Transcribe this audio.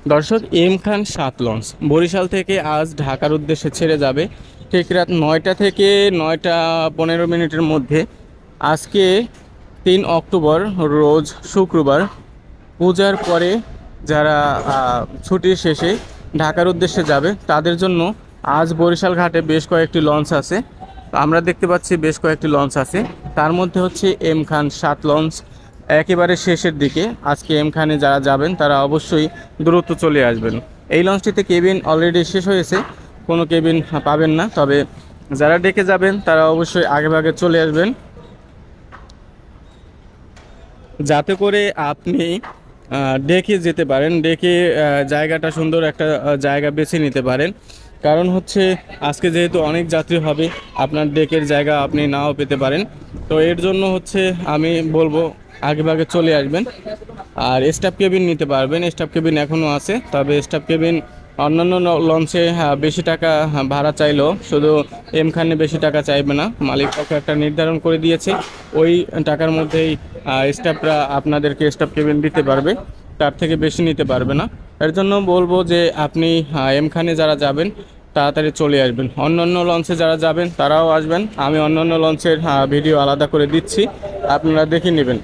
দর্শক, এম খান 7 লঞ্চ বরিশাল থেকে আজ ঢাকার উদ্দেশ্যে ছেড়ে যাবে ঠিক রাত 9টা থেকে 9টা 15 মিনিটের মধ্যে। আজকে 3 অক্টোবর, রোজ শুক্রবার, পূজার পরে যারা ছুটির শেষে ঢাকার উদ্দেশ্যে যাবে তাদের জন্য আজ বরিশাল ঘাটে বেশ কয়েকটি লঞ্চ আছে। আমরা দেখতে পাচ্ছি বেশ কয়েকটি লঞ্চ আছে, তার মধ্যে হচ্ছে এম খান 7 লঞ্চ একেবারে শেষের দিকে। আজকে এম খানে যারা যাবেন তারা অবশ্যই দ্রুত চলে আসবেন। এই লঞ্চটিতে কেবিন অলরেডি শেষ হয়েছে, কোনো কেবিন পাবেন না, তবে যারা ডেকে যাবেন তারা অবশ্যই আগেভাগে চলে আসবেন, যাতে করে আপনি ডেকে যেতে পারেন, ডেকে জায়গাটা সুন্দর একটা জায়গা বেছে নিতে পারেন। কারণ হচ্ছে আজকে যেহেতু অনেক যাত্রী হবে, আপনার ডেকের জায়গা আপনি নাও পেতে পারেন। তো এর জন্য হচ্ছে আমি বলবো আগেভাগে চলে আসবেন। আর স্টাফ কেবিন নিতে পারবেন, স্টাফ কেবিন এখনও আছে, তবে স্টাফ কেবিন অন্যান্য লঞ্চে বেশি টাকা ভাড়া চাইলেও শুধু এম খানে বেশি টাকা চাইবে না। মালিক পক্ষ একটা নির্ধারণ করে দিয়েছে, ওই টাকার মধ্যেই স্টাফরা আপনাদেরকে স্টাফ কেবিন দিতে পারবে, তার থেকে বেশি নিতে পারবে না। এর জন্য বলবো যে আপনি এম খানে যারা যাবেন তাড়াতাড়ি চলে আসবেন। অন্যান্য লঞ্চে যারা যাবেন তারাও আসবেন, আমি অন্যান্য লঞ্চের ভিডিও আলাদা করে দিচ্ছি, আপনারা দেখে নেবেন।